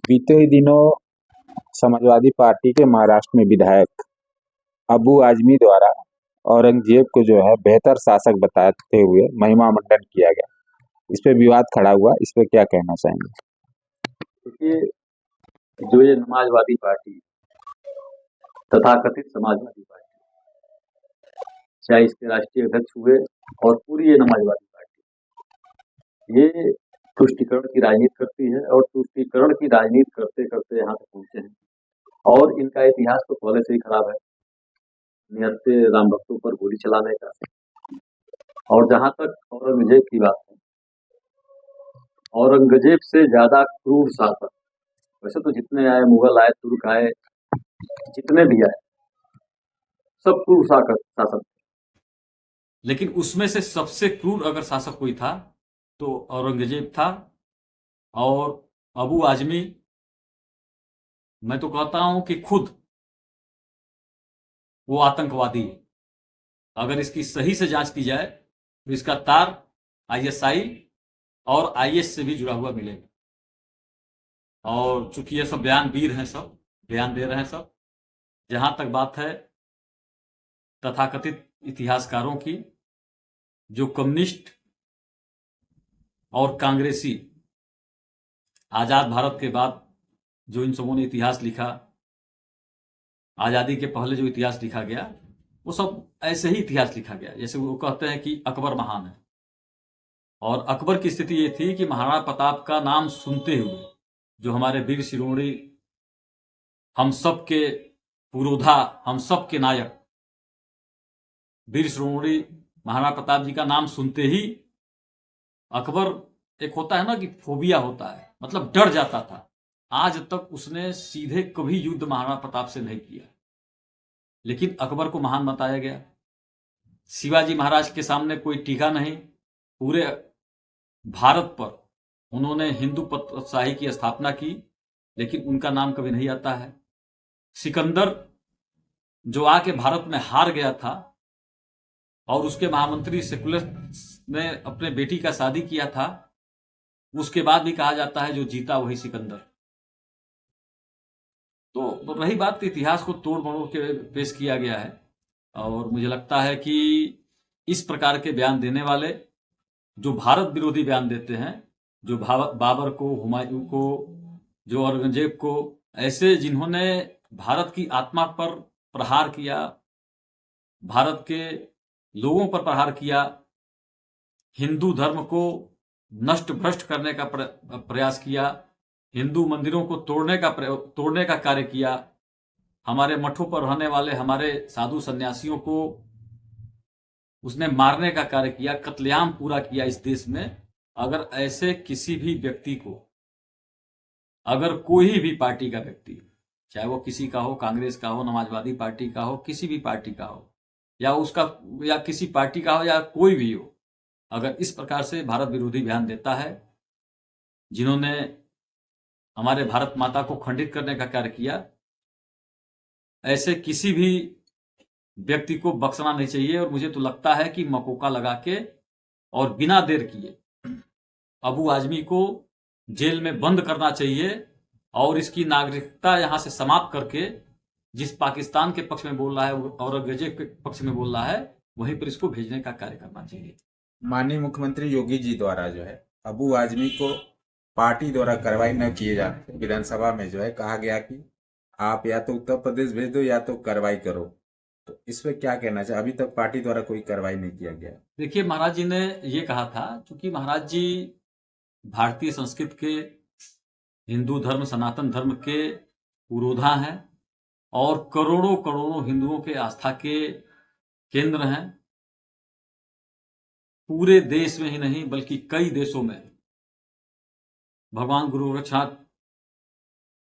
बीते ही दिनों समाजवादी पार्टी के महाराष्ट्र में विधायक अबू आजमी द्वारा औरंगजेब को जो है बेहतर शासक बताते हुए महिमा मंडन किया गया। इस पे विवाद खड़ा हुआ, इस पे क्या कहना चाहेंगे? देखिए, जो ये समाजवादी पार्टी तथाकथित समाजवादी पार्टी, चाहे इसके राष्ट्रीय अध्यक्ष हुए और पूरी ये समाजवादी पार्टी, ये तुष्टीकरण की राजनीति करती है और तुष्टीकरण की राजनीति करते करते यहाँ तक पहुंचे हैं। और इनका इतिहास तो पहले से ही खराब है, निहत्थे राम भक्तों पर गोली चलाने का। और जहां तक औरंगजेब की बात है, औरंगजेब से ज्यादा क्रूर शासक वैसे तो जितने आए, मुगल आए, तुर्क आए, जितने भी आए, सब क्रूर शासक। लेकिन उसमें से सबसे क्रूर अगर शासक कोई था तो औरंगजेब था। और अबू आजमी, मैं तो कहता हूं कि खुद वो आतंकवादी है। अगर इसकी सही से जांच की जाए तो इसका तार आईएसआई और आईएस से भी जुड़ा हुआ मिलेगा। और चूंकि ये सब बयानवीर हैं, सब बयान दे रहे हैं, सब जहां तक बात है तथाकथित इतिहासकारों की, जो कम्युनिस्ट और कांग्रेसी आजाद भारत के बाद जो इन सबों ने इतिहास लिखा, आजादी के पहले जो इतिहास लिखा गया, वो सब ऐसे ही इतिहास लिखा गया जैसे वो कहते हैं कि अकबर महान है। और अकबर की स्थिति ये थी कि महाराणा प्रताप का नाम सुनते हुए जो हमारे वीर शिरोमणि, हम सब के पुरोधा, हम सब के नायक वीर शिरोमणि महाराणा प्रताप जी का नाम सुनते ही अकबर, एक होता है ना कि फोबिया होता है, मतलब डर जाता था। आज तक उसने सीधे कभी युद्ध महाराणा प्रताप से नहीं किया, लेकिन अकबर को महान बताया गया। शिवाजी महाराज के सामने कोई टीका नहीं। पूरे भारत पर उन्होंने हिंदू पत्रशाही की स्थापना की, लेकिन उनका नाम कभी नहीं आता है। सिकंदर जो आके भारत में हार गया था और उसके महामंत्री सेकुलस ने अपने बेटी का शादी किया था, उसके बाद भी कहा जाता है जो जीता वही सिकंदर। तो रही बात, इतिहास को तोड़ मरोड़ के पेश किया गया है। और मुझे लगता है कि इस प्रकार के बयान देने वाले, जो भारत विरोधी बयान देते हैं, जो बाबर को, हुमायूं को, जो औरंगजेब को, ऐसे जिन्होंने भारत की आत्मा पर प्रहार किया, भारत के लोगों पर प्रहार किया, हिंदू धर्म को नष्ट भ्रष्ट करने का प्रयास किया, हिंदू मंदिरों को तोड़ने का कार्य किया, हमारे मठों पर रहने वाले हमारे साधु सन्यासियों को उसने मारने का कार्य किया, कत्लेआम पूरा किया इस देश में। अगर ऐसे किसी भी व्यक्ति को, अगर कोई भी पार्टी का व्यक्ति, चाहे वो किसी का हो, कांग्रेस का हो, समाजवादी पार्टी का हो, किसी भी पार्टी का हो, या किसी पार्टी का हो, या कोई भी हो, अगर इस प्रकार से भारत विरोधी बयान देता है, जिन्होंने हमारे भारत माता को खंडित करने का कार्य किया, ऐसे किसी भी व्यक्ति को बख्शना नहीं चाहिए। और मुझे तो लगता है कि मकोका लगा के और बिना देर किए अबू आजमी को जेल में बंद करना चाहिए और इसकी नागरिकता यहां से समाप्त करके, जिस पाकिस्तान के पक्ष में बोल रहा है, औरंगजेब के पक्ष में बोल रहा है, वहीं पर इसको भेजने का कार्य करना चाहिए। माननीय मुख्यमंत्री योगी जी द्वारा जो है अबू आजमी को पार्टी द्वारा कार्रवाई न किए जाते, विधानसभा में जो है कहा गया कि आप या तो उत्तर प्रदेश भेज दो या तो कार्रवाई करो, तो इस पे क्या कहना चाहिए? अभी तक पार्टी द्वारा कोई कार्रवाई नहीं किया गया। देखिए, महाराज जी ने ये कहा था, क्योंकि महाराज जी भारतीय संस्कृति के, हिंदू धर्म, सनातन धर्म के पुरोधा हैं और करोड़ों करोड़ों हिंदुओं के आस्था के केंद्र हैं। पूरे देश में ही नहीं बल्कि कई देशों में भगवान गुरु गोरक्षनाथ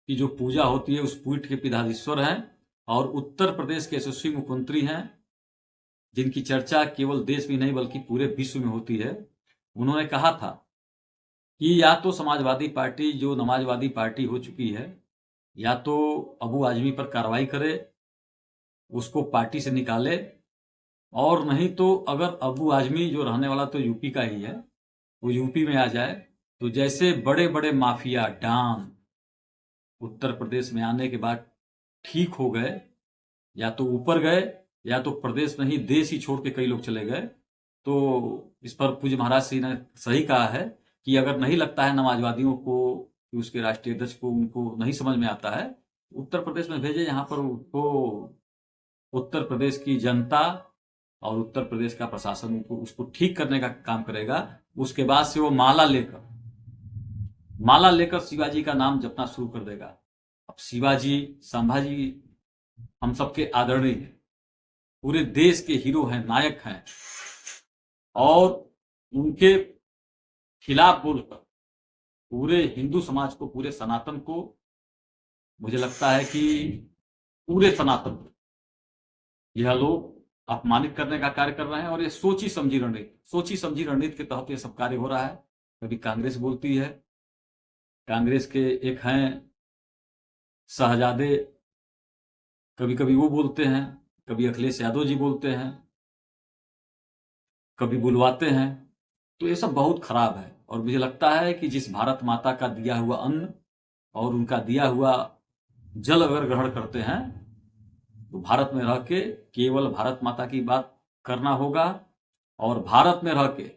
की जो पूजा होती है उस पीठ के पीठाधीश्वर हैं और उत्तर प्रदेश के यशस्वी मुख्यमंत्री हैं, जिनकी चर्चा केवल देश में नहीं बल्कि पूरे विश्व में होती है। उन्होंने कहा था कि या तो समाजवादी पार्टी, जो नमाजवादी पार्टी हो चुकी है, या तो अबू आजमी पर कार्रवाई करे, उसको पार्टी से निकाले, और नहीं तो अगर अबू आजमी जो रहने वाला तो यूपी का ही है, वो यूपी में आ जाए, तो जैसे बड़े बड़े माफिया, डान, उत्तर प्रदेश में आने के बाद ठीक हो गए, या तो ऊपर गए या तो प्रदेश में ही देश ही छोड़ के कई लोग चले गए। तो इस पर पूज्य महाराज जी ने सही कहा है कि अगर नहीं लगता है समाजवादियों को कि उसके राष्ट्रीय अध्यक्ष को उनको नहीं समझ में आता है, उत्तर प्रदेश में भेजे, यहाँ पर उसको उत्तर प्रदेश की जनता और उत्तर प्रदेश का प्रशासन उसको ठीक करने का काम करेगा। उसके बाद से वो माला लेकर शिवाजी का नाम जपना शुरू कर देगा। अब शिवाजी, संभाजी हम सबके आदरणीय हैं, पूरे देश के हीरो हैं, नायक हैं, और उनके खिलाफ बोलकर पूरे हिंदू समाज को, पूरे सनातन को, मुझे लगता है कि पूरे सनातन को यह लोग अपमानित करने का कार्य कर रहे हैं। और ये सोची समझी रणनीति के तहत ये सब कार्य हो रहा है। कभी कांग्रेस बोलती है, कांग्रेस के एक हैं शहजादे, कभी कभी वो बोलते हैं, कभी अखिलेश यादव जी बोलते हैं, कभी बुलवाते हैं। तो ये सब बहुत खराब है। और मुझे लगता है कि जिस भारत माता का दिया हुआ अन्न और उनका दिया हुआ जल अगर ग्रहण करते हैं तो भारत में रह के केवल भारत माता की बात करना होगा, और भारत में रह के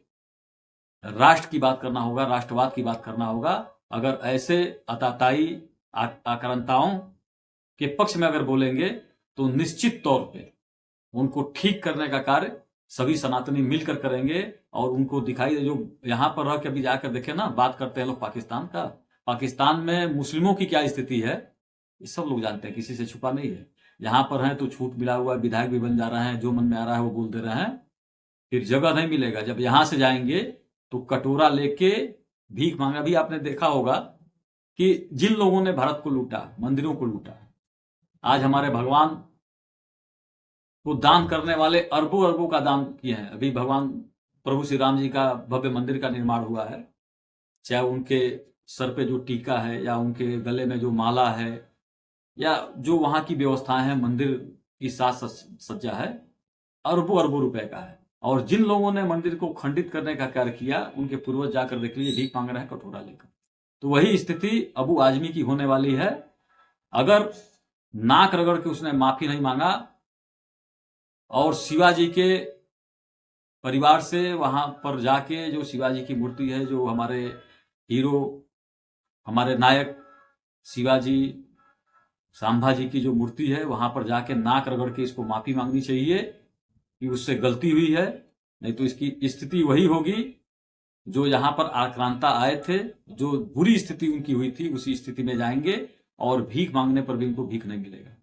राष्ट्र की बात करना होगा, राष्ट्रवाद की बात करना होगा। अगर ऐसे अताताई आक्रांताओं के पक्ष में अगर बोलेंगे तो निश्चित तौर पे उनको ठीक करने का कार्य सभी सनातनी मिलकर करेंगे। और उनको दिखाई दे, जो यहाँ पर रह के अभी जाकर देखे ना, बात करते हैं लोग पाकिस्तान का, पाकिस्तान में मुस्लिमों की क्या स्थिति है ये सब लोग जानते हैं, किसी से छुपा नहीं है। यहाँ पर हैं तो छूट मिला हुआ, विधायक भी बन जा रहे हैं, जो मन में आ रहा है वो बोल दे रहे हैं, फिर जगह नहीं मिलेगा। जब यहाँ से जाएंगे तो कटोरा लेके भीख मांगा। भी आपने देखा होगा कि जिन लोगों ने भारत को लूटा, मंदिरों को लूटा, आज हमारे भगवान को दान करने वाले अरबों अरबों का दान किए हैं। अभी भगवान प्रभु श्री राम जी का भव्य मंदिर का निर्माण हुआ है, चाहे उनके सर पे जो टीका है या उनके गले में जो माला है या जो वहां की व्यवस्थाएं हैं, मंदिर की साज सज्जा है, अरबों अरबों रुपए का है। और जिन लोगों ने मंदिर को खंडित करने का कार्य किया, उनके पूर्वज जाकर देख लीजिए, भीख मांग रहे हैं कटोरा लेकर। तो वही स्थिति अबू आजमी की होने वाली है। अगर नाक रगड़ के उसने माफी नहीं मांगा और शिवाजी के परिवार से वहां पर जाके, जो शिवाजी की मूर्ति है, जो हमारे हीरो, हमारे नायक शिवाजी, संभाजी की जो मूर्ति है, वहां पर जाके नाक रगड़ के इसको माफी मांगनी चाहिए कि उससे गलती हुई है। नहीं तो इसकी स्थिति वही होगी जो यहां पर आक्रांता आए थे, जो बुरी स्थिति उनकी हुई थी, उसी स्थिति में जाएंगे और भीख मांगने पर भी उनको भीख नहीं मिलेगा।